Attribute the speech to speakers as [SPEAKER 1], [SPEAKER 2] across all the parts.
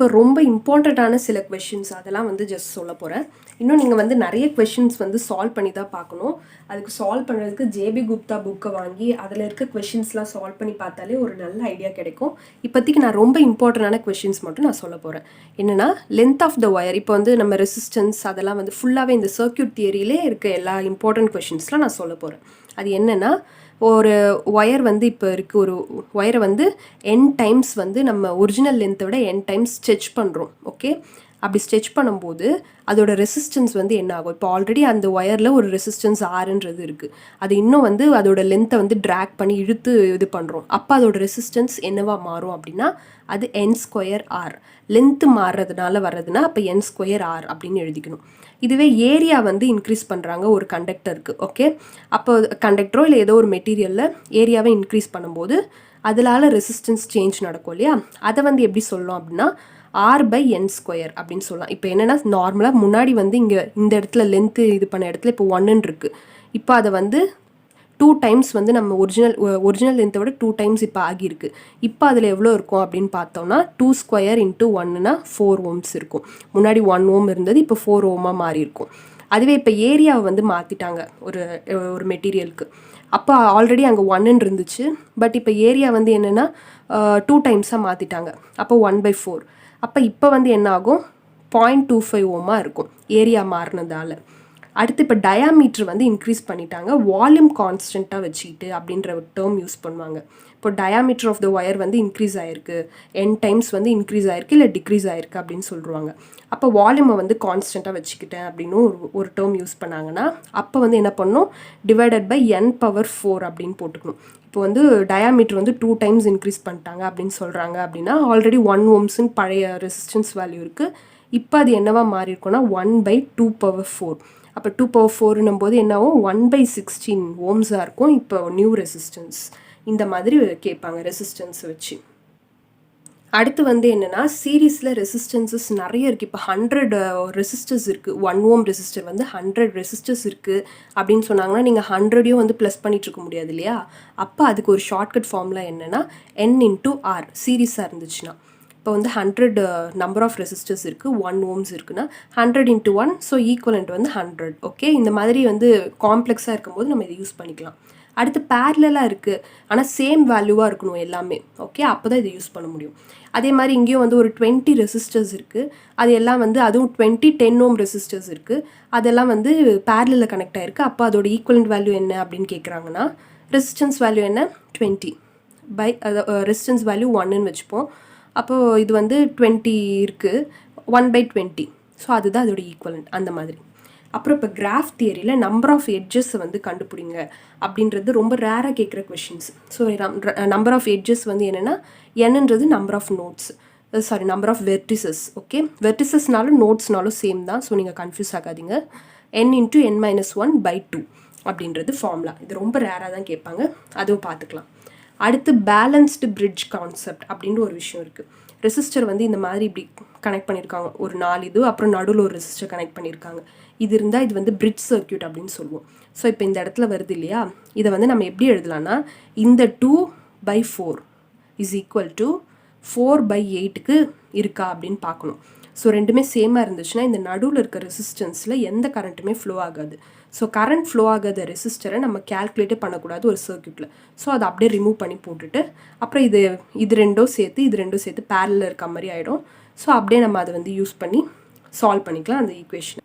[SPEAKER 1] இப்போ ரொம்ப இம்பார்ட்டண்ட்டான சில கொஷின்ஸ் அதெல்லாம் வந்து ஜஸ்ட் சொல்ல போகிறேன். இன்னும் நீங்கள் வந்து நிறைய கொஷின்ஸ் வந்து சால்வ் பண்ணி தான் பார்க்கணும். அதுக்கு சால்வ் பண்ணுறதுக்கு J.B. GUPTA புக்கை வாங்கி அதில் இருக்க கொஷின்ஸ்லாம் சால்வ் பண்ணி பார்த்தாலே ஒரு நல்ல ஐடியா கிடைக்கும். இப்போதைக்கு நான் ரொம்ப இம்பார்ட்டண்டான கொஷின்ஸ் மட்டும் நான் சொல்ல போகிறேன். என்னென்னா லென்த் ஆஃப் த ஒயர். இப்போ வந்து நம்ம ரெசிஸ்டன்ஸ் அதெல்லாம் வந்து ஃபுல்லாகவே இந்த சர்க்யூட் தியரியிலே இருக்க எல்லா இம்பார்ட்டன்ட் கொஷின்ஸ்லாம் நான் சொல்ல போகிறேன். அது என்னென்னா, ஒரு ஒயர் வந்து இப்போ இருக்குது, ஒரு ஒயரை வந்து n டைம்ஸ் வந்து நம்ம ஒரிஜினல் லென்த்தை விட n டைம்ஸ் ஸ்ட்ரெச் பண்ணுறோம். ஓகே, அப்படி ஸ்ட்ரெச் பண்ணும்போது அதோட ரெசிஸ்டன்ஸ் வந்து என்ன ஆகும்? இப்போ ஆல்ரெடி அந்த ஒயரில் ஒரு ரெசிஸ்டன்ஸ் ஆறுன்றது இருக்குது. அது இன்னும் வந்து அதோட லென்த்தை வந்து ட்ராக் பண்ணி இழுத்து இது பண்ணுறோம். அப்போ அதோட ரெசிஸ்டன்ஸ் என்னவா மாறும் அப்படின்னா அது n²r. லென்த்து மாறுறதுனால வர்றதுன்னா அப்போ n²r அப்படின்னு எழுதிக்கணும். இதுவே ஏரியா வந்து இன்க்ரீஸ் பண்ணுறாங்க ஒரு கண்டக்டருக்கு. ஓகே, அப்போ கண்டக்டரோ இல்லை ஏதோ ஒரு மெட்டீரியலில் ஏரியாவை இன்க்ரீஸ் பண்ணும்போது அதனால ரெசிஸ்டன்ஸ் சேஞ்ச் நடக்கும் இல்லையா? அதை வந்து எப்படி சொல்லலாம் அப்படின்னா r/n² அப்படின்னு சொல்லலாம். இப்போ என்னென்னா, நார்மலாக முன்னாடி வந்து இங்கே இந்த இடத்துல லென்த்து இது பண்ண இடத்துல இப்போ 1 இருக்குது. இப்போ அதை வந்து 2 டைம்ஸ் வந்து நம்ம ஒரிஜினல் லென்த்தை விட 2 டைம்ஸ் இப்போ ஆகியிருக்கு. இப்போ அதில் எவ்வளோ இருக்கும் அப்படின்னு பார்த்தோம்னா 2² × 1னா 4 ohms இருக்கும். முன்னாடி 1 ohm இருந்தது, இப்போ 4 ohmமாக மாறி இருக்கும். அதுவே இப்போ ஏரியாவை வந்து மாற்றிட்டாங்க ஒரு மெட்டீரியலுக்கு. அப்போ ஆல்ரெடி அங்கே 1 இருந்துச்சு, பட் இப்போ ஏரியா வந்து என்னென்னா 2 டைம்ஸாக மாற்றிட்டாங்க. அப்போ 1/4. அப்போ இப்போ வந்து என்ன ஆகும்? 0.25 ohmமாக இருக்கும் ஏரியா மாறினதால. அடுத்து இப்போ டயாமீட்டர் வந்து இன்க்ரீஸ் பண்ணிட்டாங்க, வால்யூம் கான்ஸ்டண்ட்டாக வச்சுக்கிட்டு அப்படின்ற ஒரு டேர்ம் யூஸ் பண்ணுவாங்க. இப்போ டயாமீட்டர் ஆஃப் த ஒயர் வந்து இன்க்ரீஸ் ஆகிருக்கு, n டைம்ஸ் வந்து இன்க்ரீஸ் ஆகிருக்கு இல்லை டிக்ரீஸ் ஆகிருக்கு அப்படின்னு சொல்லுவாங்க. அப்போ வால்யூமை வந்து கான்ஸ்டண்ட்டாக வச்சுக்கிட்டேன் அப்படின்னு ஒரு டேர்ம் யூஸ் பண்ணாங்கன்னா அப்போ வந்து என்ன பண்ணணும்? /n⁴ அப்படின்னு போட்டுக்கணும். இப்போ வந்து டயாமீட்டர் வந்து 2 டைம்ஸ் இன்க்ரீஸ் பண்ணிட்டாங்க அப்படின்னு சொல்கிறாங்க அப்படின்னா ஆல்ரெடி 1 ohmsன்னு பழைய ரெசிஸ்டன்ஸ் வேல்யூ இருக்குது. இப்போ அது என்னவா மாறி இருக்கும்னா 1/2⁴. அப்போ 2⁴ போது என்னாகும்? 1/16 ohmஸாக இருக்கும் இப்போ நியூ ரெசிஸ்டன்ஸ். இந்த மாதிரி கேட்பாங்க ரெசிஸ்டன்ஸை வச்சு. அடுத்து வந்து என்னென்னா, சீரீஸில் ரெசிஸ்டன்சஸ் நிறைய இருக்குது. இப்போ 100 ரெசிஸ்டர்ஸ் இருக்குது. 1 ohm ரெசிஸ்டர் வந்து 100 ரெசிஸ்டர்ஸ் இருக்குது அப்படின்னு சொன்னாங்கன்னா நீங்கள் 100ஐயும் வந்து ப்ளஸ் பண்ணிகிட்ருக்க முடியாது இல்லையா? அப்போ அதுக்கு ஒரு ஷார்ட்கட் ஃபார்முலா என்னென்னா n × r சீரீஸாக இருந்துச்சுன்னா. இப்போ வந்து 100 நம்பர் ஆஃப் ரெசிஸ்டர்ஸ் இருக்குது, 1 ohms இருக்குன்னா 100 × 1, ஸோ ஈக்குவலண்ட் வந்து 100. ஓகே, இந்த மாதிரி வந்து காம்ப்ளெக்ஸாக இருக்கும்போது நம்ம இதை யூஸ் பண்ணிக்கலாம். அடுத்து பேரலாக இருக்குது, ஆனால் சேம் வேல்யூவாக இருக்கணும் எல்லாமே. ஓகே, அப்போ தான் இதை யூஸ் பண்ண முடியும். அதே மாதிரி இங்கேயும் வந்து ஒரு 20 ரெசிஸ்டர்ஸ் இருக்குது. அது எல்லாம் வந்து அதுவும் 10 ohm ரெசிஸ்டர்ஸ் இருக்குது. அதெல்லாம் வந்து பேரலில் கனெக்ட் ஆகிருக்கு. அப்போ அதோட ஈக்குவலண்ட் வேல்யூ என்ன அப்படின்னு கேட்குறாங்கன்னா ரெசிஸ்டன்ஸ் வேல்யூ என்ன? 20 ரெசிஸ்டன்ஸ் வேல்யூ 1ன்னு வச்சுப்போம். அப்போது இது வந்து 20 இருக்குது, 1/20. ஸோ அதுதான் அதோட ஈக்குவலண்ட். அந்த மாதிரி. அப்புறம் இப்போ கிராஃப் தியரியில் நம்பர் ஆஃப் எட்ஜஸ் வந்து கண்டுபிடிங்க அப்படின்றது ரொம்ப ரேராக கேட்குற questions. So number of edges வந்து என்னென்னா என்னன்றது number of nodes, number of vertices. Okay, வெர்டிசஸ்னாலும் நோட்ஸ்னாலும் சேம் தான், ஸோ நீங்கள் கன்ஃபியூஸ் ஆகாதீங்க. n × n−1/2 அப்படின்றது ஃபார்முலா. இது ரொம்ப ரேராக தான் கேட்பாங்க, அதுவும் பார்த்துக்கலாம். அடுத்து பேலன்ஸ்டு பிரிட்ஜ் கான்செப்ட் அப்படின்ற ஒரு விஷயம் இருக்குது. ரெசிஸ்டர் வந்து இந்த மாதிரி இப்படி கனெக்ட் பண்ணியிருக்காங்க, ஒரு 4 இது, அப்புறம் நடுவில் ஒரு ரெசிஸ்டர் கனெக்ட் பண்ணியிருக்காங்க. இது இருந்தால் இது வந்து பிரிட்ஜ் சர்க்யூட் அப்படின்னு சொல்லுவோம். ஸோ இப்போ இந்த இடத்துல வருது இல்லையா? இதை வந்து நம்ம எப்படி எழுதலாம்னா இந்த 2/4 = 4/8க்கு இருக்கா அப்படின்னு பார்க்கணும். ஸோ ரெண்டுமே சேமாக இருந்துச்சுன்னா இந்த நடுவில் இருக்க ரெசிஸ்டன்ஸில் எந்த கரண்ட்டுமே ஃப்ளோ ஆகாது. ஸோ கரண்ட் ஃப்ளோ ஆகாத ரெசிஸ்டரை நம்ம கேல்குலேட்டே பண்ணக்கூடாது ஒரு சர்க்யூட்டில். ஸோ அதை அப்படியே ரிமூவ் பண்ணி போட்டுட்டு அப்புறம் இது ரெண்டும் சேர்த்து பேரலில் இருக்க மாதிரி ஆகிடும். ஸோ அப்படியே நம்ம அதை வந்து யூஸ் பண்ணி சால்வ் பண்ணிக்கலாம் அந்த ஈக்குவேஷன்.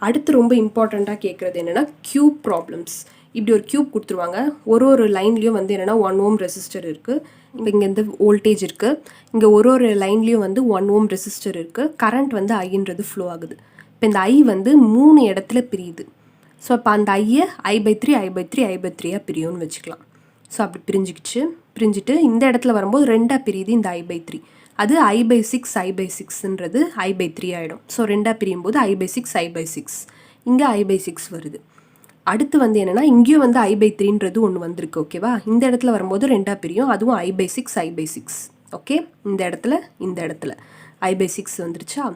[SPEAKER 1] அடுத்து ரொம்ப இம்பார்ட்டண்ட்டாக கேட்குறது என்னென்னா க்யூப் ப்ராப்ளம்ஸ். இப்படி ஒரு க்யூப் கொடுத்துருவாங்க. ஒரு லைன்லேயும் வந்து என்னென்னா 1 ohm ரெசிஸ்டர் இருக்குது. இப்போ இங்கே இந்த வோல்டேஜ் இருக்குது. இங்கே ஒரு லைன்லேயும் வந்து 1 ohm ரெசிஸ்டர் இருக்குது. கரண்ட் வந்து ஐன்றது ஃப்ளோ ஆகுது. இப்போ இந்த ஐ வந்து 3 இடத்துல பிரியுது. ஸோ இப்போ அந்த ஐயை I/3 பிரியும்னு வச்சுக்கலாம். ஸோ அப்படி பிரிஞ்சுட்டு இந்த இடத்துல வரும்போது 2ஆக பிரியுது இந்த I/3. அது I/6ன்றது I/3 ஆகிடும். ஸோ 2ஆக பிரியும் போது I/6 இங்கே I/6 வருது. அடுத்து வந்து என்னென்னா இங்கேயும் வந்து I/3ன்றது ஒன்று வந்திருக்கு. ஓகேவா? இந்த இடத்துல வரும்போது 2ஆக பிரியும், அதுவும் I/6. ஓகே, இந்த இடத்துல I/6 வந்துருச்சா?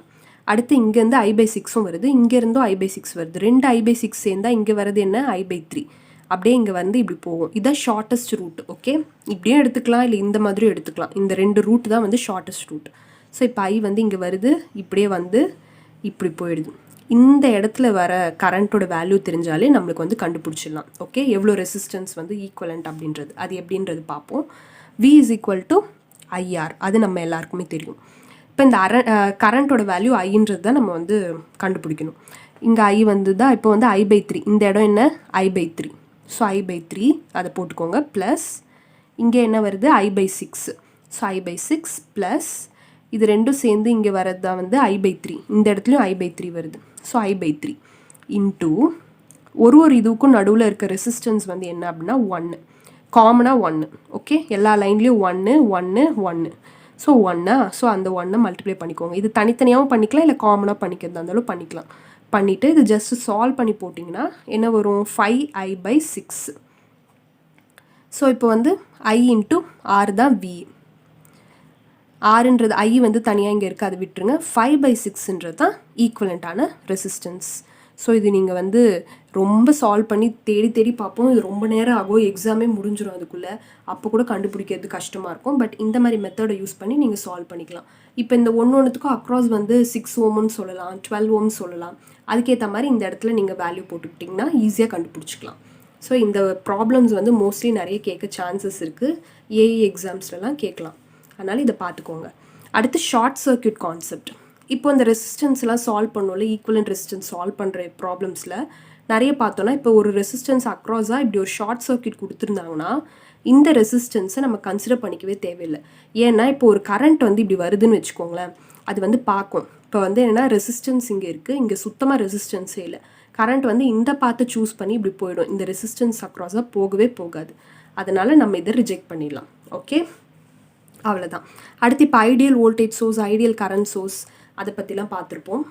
[SPEAKER 1] அடுத்து இங்கேருந்து I/6ம் வருது, இங்கேருந்தும் I/6 வருது. 2 I/6 சேர்ந்தால் இங்கே வருது என்ன? I/3. அப்படியே இங்கே வந்து இப்படி போகும். இதுதான் ஷார்ட்டஸ்ட் ரூட். ஓகே, இப்படியும் எடுத்துக்கலாம், இல்லை இந்த மாதிரியும் எடுத்துக்கலாம். இந்த 2 ரூட் தான் வந்து ஷார்ட்டஸ்ட் ரூட். ஸோ இப்போ I வந்து இங்கே வருது, இப்படியே வந்து இப்படி போயிடுது. இந்த இடத்துல வர கரண்ட்டோட வேல்யூ தெரிஞ்சாலே நம்மளுக்கு வந்து கண்டுபிடிச்சிடலாம். ஓகே, எவ்வளோ ரெசிஸ்டன்ஸ் வந்து ஈக்குவலண்ட் அப்படின்றது. அது எப்படின்றது பார்ப்போம். V is equal to IR, அது நம்ம எல்லாருக்குமே தெரியும். இப்போ இந்த கரண்ட்டோட வேல்யூ ஐன்றது தான் நம்ம வந்து கண்டுபிடிக்கணும். இங்கே I வந்து தான் இப்போ வந்து I/3, இந்த இடம் என்ன I/3. ஸோ I/3 அதை போட்டுக்கோங்க. ப்ளஸ் இங்கே என்ன வருது I/6. ஸோ I/6 ப்ளஸ் இது ரெண்டும் சேர்ந்து இங்கே வர்றது தான் வந்து I/3. இந்த இடத்துலையும் I/3 வருது. ஸோ I/3 இன்டூ ஒரு இதுக்கும் நடுவில் இருக்க ரெசிஸ்டன்ஸ் வந்து என்ன அப்படின்னா 1, காமனாக 1. ஓகே, எல்லா லைன்லேயும் 1 1 1. ஸோ 1, ஸோ அந்த 1 மல்டிப்ளை பண்ணிக்கோங்க. இது தனித்தனியாகவும் பண்ணிக்கலாம், இல்லை காமனாக பண்ணிக்கிறதா இருந்தாலும் பண்ணிக்கலாம். பண்ணிவிட்டு இது ஜஸ்ட் சால்வ் பண்ணி போட்டிங்கன்னா என்ன வரும் 5I/6. ஸோ இப்போ வந்து I இன்ட்டு R தான் V. Rன்றது I வந்து தனியாக இங்கே இருக்குது, அதை விட்டுருங்க. 5/6ன்றது தான் ஈக்குவலண்ட்டான ரெசிஸ்டன்ஸ். ஸோ இது நீங்கள் வந்து ரொம்ப சால்வ் பண்ணி தேடி தேடி பார்ப்போம். இது ரொம்ப நேரம் ஆகும், எக்ஸாமே முடிஞ்சிடும் அதுக்குள்ளே. அப்போ கூட கண்டுபிடிக்கிறது கஷ்டமாக இருக்கும். பட் இந்த மாதிரி மெத்தடை யூஸ் பண்ணி நீங்கள் சால்வ் பண்ணிக்கலாம். இப்போ இந்த ஒன்றுத்துக்கும் அக்ராஸ் வந்து 6 ஓம்னு சொல்லலாம், 12 ஓம்னு சொல்லலாம். அதுக்கேற்ற மாதிரி இந்த இடத்துல நீங்கள் வேல்யூ போட்டுக்கிட்டிங்கன்னா ஈஸியாக கண்டுபிடிச்சிக்கலாம். ஸோ இந்த ப்ராப்ளம்ஸ் வந்து மோஸ்ட்லி நிறைய கேட்க சான்சஸ் இருக்குது. ஏஇ எக்ஸாம்ஸ்லாம் கேட்கலாம். அதனால் இதை பார்த்துக்கோங்க. அடுத்து ஷார்ட் சர்க்யூட் கான்செப்ட். இப்போ இந்த ரெசிஸ்டன்ஸ்லாம் சால்வ் பண்ணோம்ல, ஈக்குவலண்ட் ரெசிஸ்டன்ஸ் சால்வ் பண்ணுற ப்ராப்ளம்ஸில் நிறைய பார்த்தோன்னா, இப்போ ஒரு ரெசிஸ்டன்ஸ் அக்ராஸாக இப்படி ஒரு ஷார்ட் சர்க்யூட் கொடுத்துருந்தாங்கன்னா இந்த ரெசிஸ்டன்ஸை நம்ம கன்சிடர் பண்ணிக்கவே தேவையில்லை. ஏன்னா இப்போ ஒரு கரண்ட் வந்து இப்படி வருதுன்னு வச்சுக்கோங்களேன், அது வந்து பார்க்கும். இப்போ வந்து என்னென்னா ரெசிஸ்டன்ஸ் இங்கே இருக்குது, இங்கே சுத்தமாக ரெசிஸ்டன்ஸே இல்லை. கரண்ட் வந்து இந்த பார்த்து சூஸ் பண்ணி இப்படி போயிடும். இந்த ரெசிஸ்டன்ஸ் அக்ராஸாக போகவே போகாது. அதனால் நம்ம இதை ரிஜெக்ட் பண்ணிடலாம். ஓகே, அவ்வளோதான். அடுத்து இப்போ ideal voltage source, ideal current source, அதை பற்றிலாம் பார்த்துருப்போம்.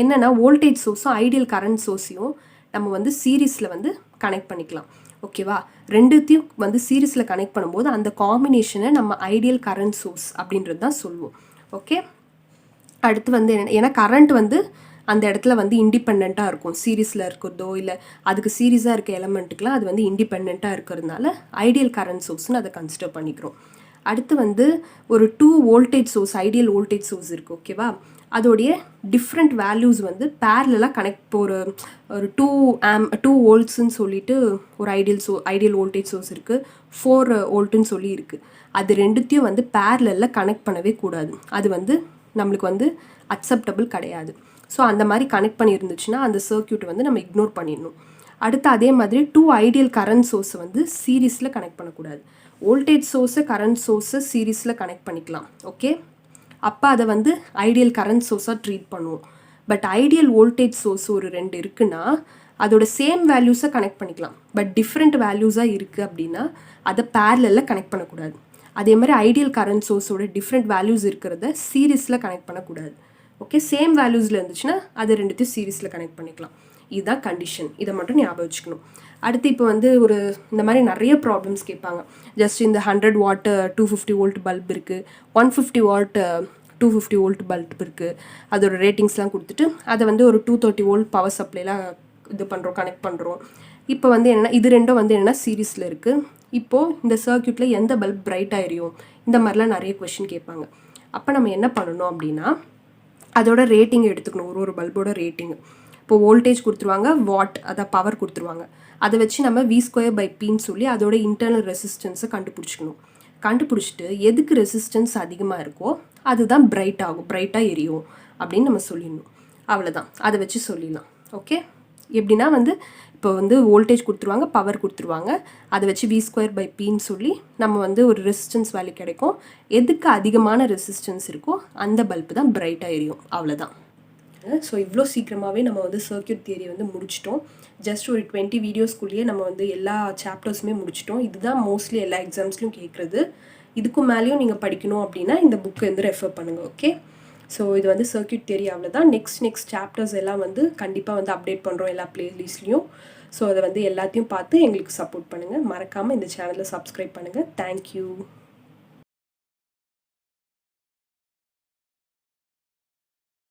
[SPEAKER 1] என்னென்னா வோல்டேஜ் சோர்ஸும் ஐடியல் கரண்ட் சோர்ஸையும் நம்ம வந்து சீரீஸில் வந்து கனெக்ட் பண்ணிக்கலாம். ஓகேவா, ரெண்டுத்தையும் வந்து சீரீஸில் கனெக்ட் பண்ணும்போது அந்த காம்பினேஷனை நம்ம ஐடியல் கரண்ட் சோர்ஸ் அப்படின்றது தான் சொல்லுவோம். ஓகே, அடுத்து வந்து என்ன, ஏன்னா கரண்ட் வந்து அந்த இடத்துல வந்து இண்டிபெண்ட்டாக இருக்கும். சீரீஸில் இருக்கிறதோ இல்லை அதுக்கு சீரீஸாக இருக்க எலமெண்ட்டுக்கெலாம் அது வந்து இண்டிபெண்ட்டாக இருக்கிறதுனால ஐடியல் கரண்ட் சோர்ஸ்னு அதை கன்சிடர் பண்ணிக்கிறோம். அடுத்து வந்து ஒரு 2 voltage source, ideal voltage source இருக்குது. ஓகேவா, அதோடைய டிஃப்ரெண்ட் வேல்யூஸ் வந்து பேரலாக கனெக்ட், இப்போ ஒரு 2 வோல்ட்ஸ்ன்னு சொல்லிட்டு ஒரு ஐடியல் வோல்டேஜ் சோர்ஸ் இருக்குது, 4 வோல்ட்டுன்னு சொல்லி இருக்குது. அது ரெண்டுத்தையும் வந்து பேரலில் கனெக்ட் பண்ணவே கூடாது. அது வந்து நம்மளுக்கு வந்து அக்செப்டபிள் கிடையாது. ஸோ அந்த மாதிரி கனெக்ட் பண்ணியிருந்துச்சுன்னா அந்த சர்க்யூட்டை வந்து நம்ம இக்னோர் பண்ணிடணும். அடுத்து அதே மாதிரி 2 ஐடியல் கரண்ட் சோர்ஸை வந்து சீரீஸில் கனெக்ட் பண்ணக்கூடாது. வோல்டேஜ் சோர்ஸை கரண்ட் சோர்ஸை சீரீஸில் கனெக்ட் பண்ணிக்கலாம். ஓகே, அப்போ அதை வந்து ஐடியல் கரண்ட் சோர்ஸாக ட்ரீட் பண்ணுவோம். பட் ஐடியல் வோல்டேஜ் சோர்ஸ் ஒரு 2 இருக்குன்னா அதோட சேம் வேல்யூஸை கனெக்ட் பண்ணிக்கலாம். பட் டிஃப்ரெண்ட் வேல்யூஸாக இருக்குது அப்படின்னா அதை பேரலில் கனெக்ட் பண்ணக்கூடாது. அதே மாதிரி ஐடியல் கரண்ட் சோர்ஸோட டிஃப்ரெண்ட் வேல்யூஸ் இருக்கிறத சீரீஸில் கனெக்ட் பண்ணக்கூடாது. ஓகே, சேம் வேல்யூஸில் இருந்துச்சுன்னா அது ரெண்டுத்தையும் சீரீஸில் கனெக்ட் பண்ணிக்கலாம். இதுதான் கண்டிஷன். இதை மட்டும் ஞாபகம் வச்சுக்கணும். அடுத்து இப்போ வந்து ஒரு இந்த மாதிரி நிறைய ப்ராப்ளம்ஸ் கேட்பாங்க. ஜஸ்ட் இந்த 100 வாட் 250 வோல்ட் பல்ப் இருக்குது, 150 வாட் 250 வோல்ட் பல்ப் இருக்குது. அதோட ரேட்டிங்ஸ்லாம் கொடுத்துட்டு அதை வந்து ஒரு 230 வோல்ட் பவர் சப்ளைலாம் இது பண்ணுறோம், கனெக்ட் பண்ணுறோம். இப்போ வந்து என்னென்னா இது ரெண்டும் வந்து என்னென்னா சீரீஸில் இருக்குது. இப்போது இந்த சர்க்யூட்டில் எந்த பல்ப் பிரைட்டாக எரியும், இந்த மாதிரிலாம் நிறைய கொஷின் கேட்பாங்க. அப்போ நம்ம என்ன பண்ணணும் அப்படின்னா அதோட ரேட்டிங் எடுத்துக்கணும். ஒரு பல்போட ரேட்டிங் இப்போ வோல்டேஜ் கொடுத்துருவாங்க, வாட் அதை பவர் கொடுத்துருவாங்க. அதை வச்சு நம்ம V²/Pன்னு சொல்லி அதோட இன்டர்னல் ரெசிஸ்டன்ஸை கண்டுபிடிச்சிட்டு எதுக்கு ரெசிஸ்டன்ஸ் அதிகமாக இருக்கோ அதுதான் பிரைட்டாக எரியும் அப்படின்னு நம்ம சொல்லிடணும். அவ்வளோதான், அதை வச்சு சொல்லிடலாம். ஓகே, எப்படின்னா வந்து இப்போ வந்து வோல்டேஜ் கொடுத்துருவாங்க, பவர் கொடுத்துருவாங்க, அதை வச்சு V²/Pன்னு சொல்லி நம்ம வந்து ஒரு ரெசிஸ்டன்ஸ் வேல்யூ கிடைக்கும். எதுக்கு அதிகமான ரெசிஸ்டன்ஸ் இருக்கோ அந்த பல்பு தான் பிரைட்டாக எரியும். அவ்வளோதான். ஸோ இவ்வளோ சீக்கிரமாகவே நம்ம வந்து சர்க்யூட் தியரி வந்து முடிச்சிட்டோம். ஜஸ்ட் ஒரு 20 வீடியோஸ்குள்ளேயே நம்ம வந்து எல்லா சாப்டர்ஸுமே முடிச்சிட்டோம். இதுதான் மோஸ்ட்லி எல்லா எக்ஸாம்ஸ்லையும் கேட்குறது. இதுக்கும் மேலேயும் நீங்கள் படிக்கணும் அப்படின்னா இந்த புக்கை வந்து ரெஃபர் பண்ணுங்கள். ஓகே, ஸோ இது வந்து சர்க்யூட் தியரி. அவ்வளோதான். நெக்ஸ்ட் சாப்டர்ஸ் எல்லாம் வந்து கண்டிப்பாக வந்து அப்டேட் பண்ணுறோம் எல்லா பிளேலிஸ்ட்லேயும். ஸோ அதை வந்து எல்லாத்தையும் பார்த்து எங்களுக்கு சப்போர்ட் பண்ணுங்கள். மறக்காமல் இந்த சேனலை சப்ஸ்கிரைப் பண்ணுங்கள். தேங்க்யூ.